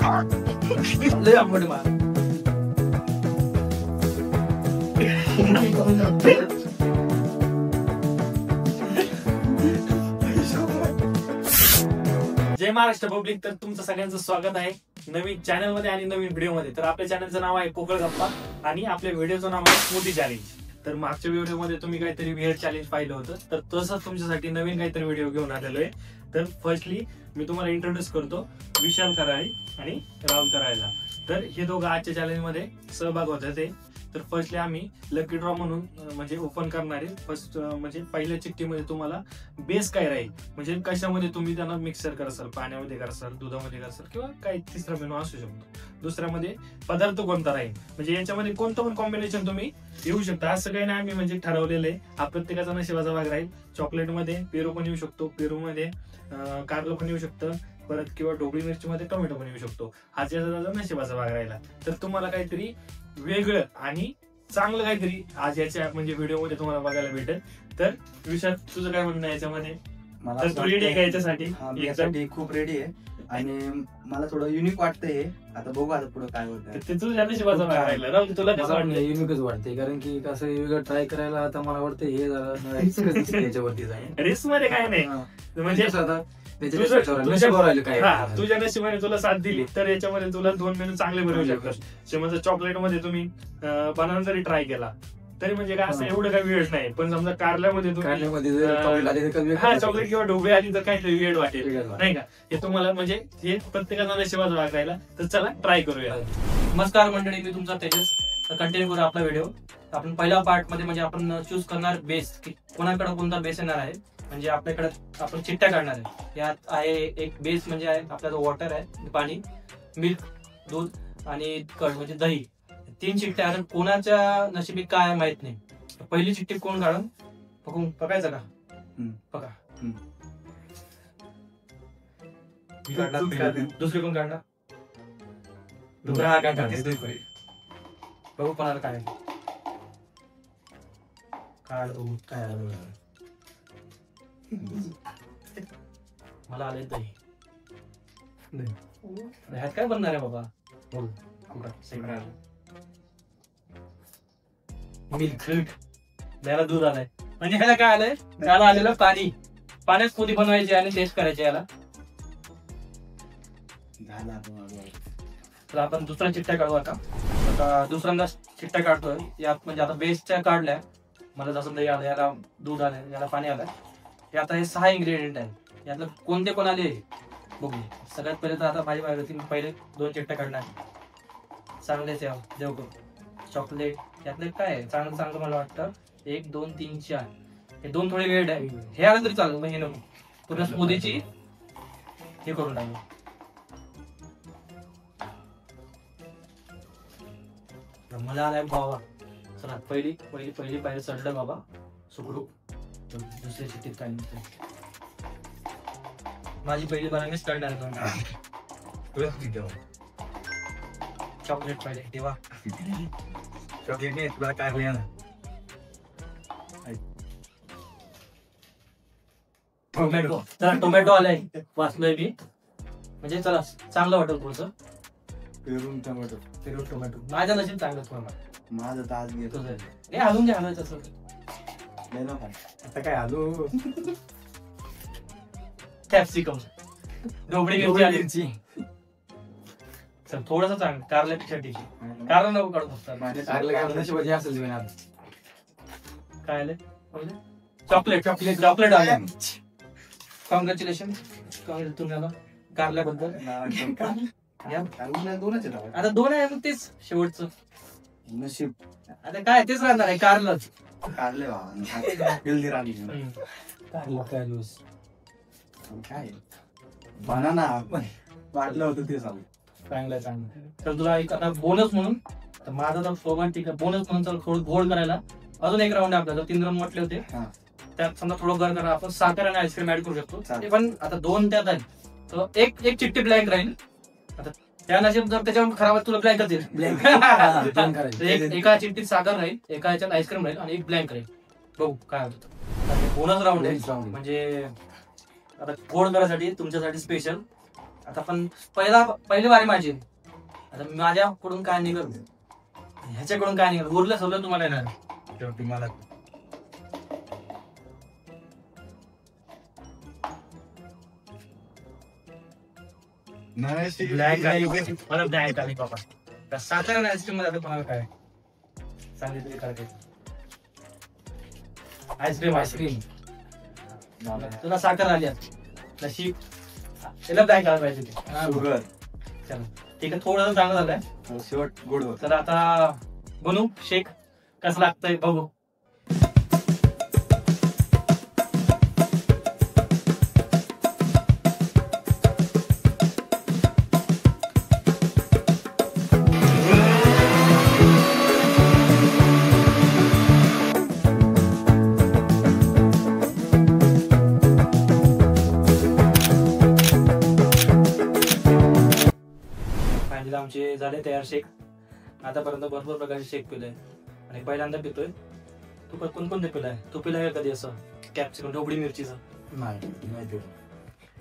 लय आंबट मार. जय महाराष्ट्र पब्लिक. तर तुमचं सगळ्यांचं स्वागत आहे नवीन चॅनल मध्ये आणि नवीन व्हिडिओ मध्ये. तर आपल्या चॅनलचं नाव आहे कोकळ गप्पा आणि आपल्या व्हिडिओचं नाव आहे स्मूदी चॅलेंज. तर मागच्या व्हिडिओ मध्ये तुम्ही काहीतरी वेअर चॅलेंज पाहिलं होतं, तर तसंच तुमच्यासाठी नवीन काहीतरी व्हिडिओ घेऊन आलेलो आहे. तर फर्स्टली मी तुम्हाला इंट्रोड्यूस करतो विशाल कराळे आणि राहुल कराळेला. तर हे दोघं आजच्या चॅलेंज मध्ये सहभाग होतात ते. तर फर्स्टली आम्ही लकी ड्रॉ म्हणून म्हणजे ओपन करणारे. फर्स्ट म्हणजे पहिल्या चिठ्ठीमध्ये तुम्हाला बेस काय राहील, म्हणजे कशामध्ये तुम्ही त्यांना मिक्सर कराल, पाण्यामध्ये कराल, दुधामध्ये कराल किंवा काही तिसरा मेनू असू शकतो. दुसऱ्यामध्ये पदार्थ कोणता राहील, म्हणजे याच्यामध्ये कोणतं पण कॉम्बिनेशन तुम्ही येऊ शकता. असं काही नाही आम्ही म्हणजे ठरवलेलं आहे. हा प्रत्येकाचा नशिबाचा भाग राहील. चॉकलेटमध्ये पेरू पण येऊ शकतो, पेरूमध्ये कारलं पण येऊ शकतं, परत किंवा ढोबळी मिरची मध्ये टोमॅटो पण येऊ शकतो. हा ज्याचा नशिबाचा भाग राहिला. तर तुम्हाला काहीतरी वेगळं आणि चांगलं काहीतरी आज याच्या म्हणजे व्हिडिओ मध्ये तुम्हाला बघायला भेटेल. तर विशाल तुझं काय म्हणणं आहे याच्यामध्ये? तर तू रेडी आहे का याच्यासाठी? यासाठी खूप रेडी आहे आणि मला थोडं युनिक वाटतंय. आता बघू आता पुढे काय होतं. ते तुझ्या नशिबाचा भाग राहिला ना. तुला कसं वाटलं? युनिकच वाटते, कारण की कसं वेगळं ट्राय करायला आता मला वाटतं हे जरा याच्यावरती रिस्क मध्ये काय नाही, म्हणजे तुझ्या नशिबाने तुला साथ दिली तर याच्यामध्ये तुला 2 मेनू चांगले बनवू शकतात. म्हणजे चॉकलेट मध्ये तुम्ही बनाना जरी ट्राय केला तरी म्हणजे काय असं एवढं काही वेळ नाही. पण समजा कारल्यामध्ये चॉकलेट किंवा ढोबळी आली तर काहीतरी वेळ वाटेल नाही का. हे तुम्हाला म्हणजे हे प्रत्येकाचा नशिबाचा भाग राहिला. तर चला ट्राय करूया. नमस्कार मंडळी, मी तुमचा तेजस. कंटिन्यू करू आपला व्हिडिओ. आपण पहिल्या पार्ट मध्ये म्हणजे आपण चूज करणार बेस, की कोणाकडे कोणता बेस येणार आहे. म्हणजे आपल्याकडे आपण चिट्ट्या काढणार आहे. यात आहे एक बेस म्हणजे आहे आपला जो वॉटर आहे, पाणी, मिल्क, दूध आणि कर्ड म्हणजे दही. 3 चिट्ट्या. आता कोणाच्या नशिबी काय माहित नाही. पहिली चिठ्ठी कोण काढून बघून बघायचं का? बघा. दुसरी कोण काढणार? बघू कोणाला काय काढ. काय मला आले दही. ह्यात काय बनणार आहे बाबा? मिल्क. याला दूध आलंय. म्हणजे ह्याला काय आलंय? त्याला आलेलं पाणी. पाण्यात स्मूदी बनवायची आणि टेस्ट करायची याला. तर आपण दुसरा चिट्ट्या काढू आता. दुसऱ्यांदा चिट्ट्या काढतोय. यात म्हणजे आता बेसच्या काढल्या. मला जसं दही आलं, याला दूध आलंय, याला पाणी आलंय. आता हे 6 इन्ग्रेडियंट आहेत. यातलं कोणते कोण आले बघू. सगळ्यात पहिले तर आता माझ्या बाहेर पहिले 2 चिट्ट्या काढणार. चांगलेच या देव चॉकलेट. यातलं काय आहे चांगलं चांगलं मला वाटतं 1 2 3 4. हे 2 थोडे वेळ आहे. हे आलं तरी चालेल. मग हे नको. पूर्ण स्मूदीची हे करून टाकू. मला आलाय बाबा. चला पहिली पाहिजे चढलं बाबा सुखरूप. दुसऱ्या चिठ्ठीत काय नसतं. माझी पहिली बनाने स्टार्ट आहे. चॉकलेट पाहिजे तेव्हा. चॉकलेट नाही तुला काय होईल ना. टोमॅटो. चला टोमॅटो आलाय. वाचलोय मी. म्हणजे चला चांगलं वाटेल पुढचं. पेरू टोमॅटो. पेरू टोमॅटो. माझ्या नशीब चांगलं थोडं. माझं तर आज घेतो. हे हलून घ्या हलायचं असं. आता काय आलो. कॅप्सिकम. ढोबळी मिरची. चल थोडस चांगलं. कारल्यापेक्षा ठीक. कारलं नको काढू फक्त. काय आलं? चॉकलेट. चॉकलेट आलं. कॉंग्रॅच्युलेशन तुम्हाला कारल्याबद्दल. आता 2 आहे मग तेच शेवटचं नशीब. आता काय तेच राहणार आहे. कारलंच. कारले हेल्दी राहिली. काय बनाना वाटलं होतं ते सांग. चांगलं. तर तुला एक आता बोनस म्हणून. तर माझा तर सोबत ठीक आहे. बोनस म्हणून चल थोडं गोड करायला अजून एक राऊंड आहे आपल्याला. 3 राऊंड म्हटले होते. त्यात समजा थोडं गर करा. आपण साखर आणि आईस्क्रीम ऍड करू शकतो. पण आता 2 त्यात आहेत. तर एक चिठ्ठी ब्लँक राहील. आता त्या नशीब जर त्याच्यावर खराब तुला ब्लँकच येईल. एका चिठ्ठीत साखर राहील, एका ह्याच्यात आईस्क्रीम राहील आणि एक ब्लँक राहील. बघू काय होतं. बोनस राऊंड आहे. म्हणजे आता गोड करायसाठी तुमच्यासाठी स्पेशल आता पण पहिली वारी माझी. आता माझ्याकडून काय निघल, ह्याच्याकडून काय निघल, उरलं सवलं तुम्हाला येणार शेवटी मला ब्लॅक आणि मला ब्लॅक आणि बाबा साधारण आईस्क्रीम मध्ये आता तुम्हाला काय सांगितले काय आईस्क्रीम आईस्क्रीम तुला साखर आली नशीब त्याला ब्लॅक आला पाहिजे ते. शुगर चला ठीक आहे, थोडं चांगलं झालंय. शेवट गोड होत. तर आता बनवू शेक कसं लागतंय बघू. फायनली आमचे झाले तयार शेक. आतापर्यंत भरपूर प्रकारचे शेक पिलोय आणि पहिल्यांदा पितोय. तू कोणकोणते पिलाय? तू पिलाय कधी असं कॅप्सिकम ढोबळी मिरचीचं? नाही.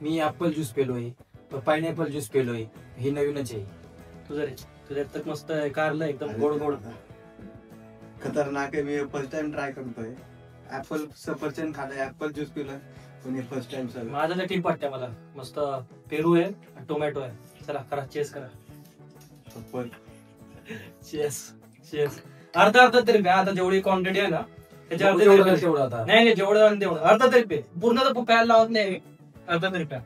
मी ऍपल ज्यूस पेलोय, पायनॅपल ज्यूस पेलोय, ही नवीनच आहे. तुझ्या तर मस्त कारलं एकदम गोड गोड. खतरनाक आहे. मी फर्स्ट टाइम ट्राय करतोय. ऍपल सफरचंद खाल्लंय, ऍपल ज्यूस पिलोय, पण हे फर्स्ट टाइम सर. माझं तर ठीक वाटतंय मला. मस्त पेरू आहे, टोमॅटो आहे. चला करा, चेस करा. चेस अर्धा तरी प्या. आता जेवढी क्वांटिटी आहे ना त्याच्यावर तेवढं आता नाही जेवढं तेवढं अर्धा तरी पे. पूर्ण तर प्यायला लावत नाही, अर्धा तरी प्या.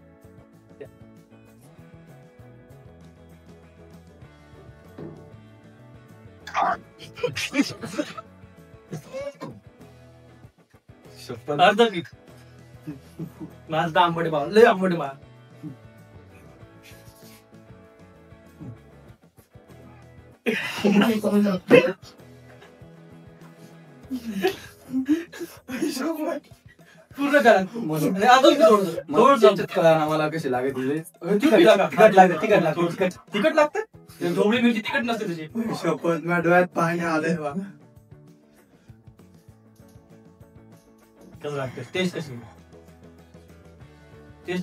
अर्धा पीठ. माझं तर आंबट बा, लय आंबट बा. पूर्ण करा. मला कशी लागत तिखट लागतं. ढोबळी मिरची तिखट नसते त्याची. शपथ माझ्या डोळ्यात पाणी आलंय बा. कसं लागतं? टेस्ट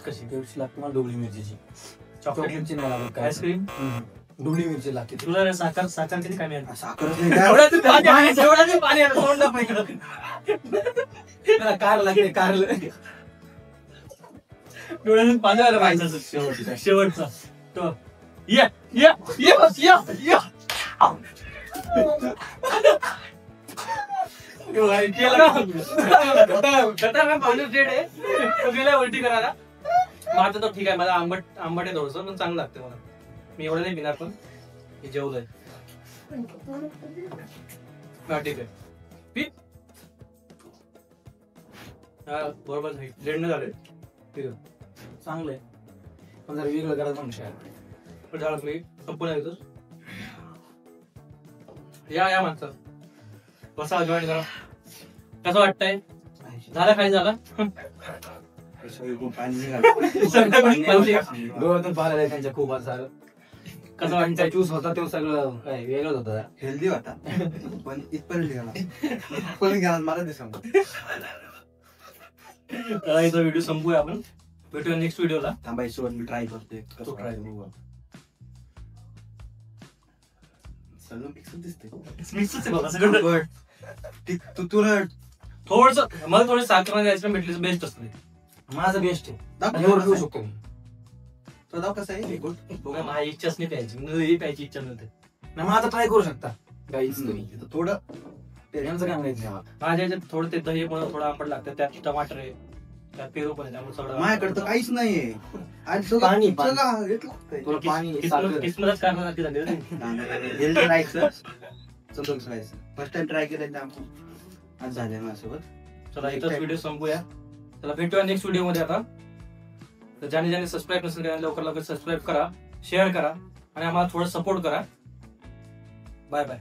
कशी लागते मला ढोबळी मिरचीची. चॉकलेट मिरची नाही लागत काय. आईस्क्रीम ढोबळी मिरची लागते. तुला साखर किती कमी आहे? साखरच नाही काय. जेवढ्याचं पाणी आहे तोंडा पाहिजे. मला कार लागते कारलं. डोळ्यातून पाणी आलं पाहिजे. शेवटचा तो ये बस या. पाणी रेड आहे. तो गेला उलटी करायला. माझं तर ठीक आहे, मला आंबट आहे थोडस, पण चांगलं लागतं मला. मी एवढं नाही पिणार, पण हे जेवलंय. ठीक आहे पी. बरोबर रेड झाले. ठीक आहे, चांगलं आहे. पण जरा वेगळं करायचं म्हणून झालं मी संपूर्ण येतो. या माणसं बसा, जॉईन करा. कसं वाटतंय? झालं काय झालं? डोळ्यातून पाहिलं त्यांच्या खूप सारं. कसं वाटतं? ज्यूस होता तो सगळं काय वेगळंच होता. हेल्दी होता पण इथपर्यंत गेला मला ते सांग. इथं व्हिडिओ संपूया आपण. भेटूया नेक्स्ट व्हिडिओला. थांबायचं मी ट्राय करते. तू try कर. सगळं मिक्स दिसते. मिक्सच आहे बाबा सगळं. तू तुला थोडस मला थोडी साखर आणि आईस्क्रीम भेटली बेस्ट असते. माझं बेस्ट आहे. दाखव एवढं घेऊ शकतो मी. तो दाव कसा आहे गुड. माझी इच्छाच नाही प्यायची, मला प्यायची इच्छा नव्हती. नाही माझं ट्राय करू शकता गाईच तुम्ही. थोडं यांचं काय माहिती नाही. माझ्या ह्याच्यात थोडं ते दही पण थोडं आंबट लागतं. त्यात टमाटर आहे, त्यात पेरू पण आहे, त्यामुळे सगळं माझ्याकडे तर काहीच नाहीये. आणि पाणी. तुला पाणी साखर. किस्मतच कारणासाठी झाली रे. हेल्दी राहायचं, संतोष राहायचं. फर्स्ट टाइम ट्राय केलं त्यामुळे आज झालंय माझ्यासोबत. चला इथंच व्हिडिओ संपूया. चला भेटूया नेक्स्ट व्हिडिओ मध्ये. आता तर ज्याने सबस्क्राईब नसेल त्याने लवकर सबस्क्राईब करा, शेअर करा आणि आम्हाला थोडं सपोर्ट करा. Bye bye.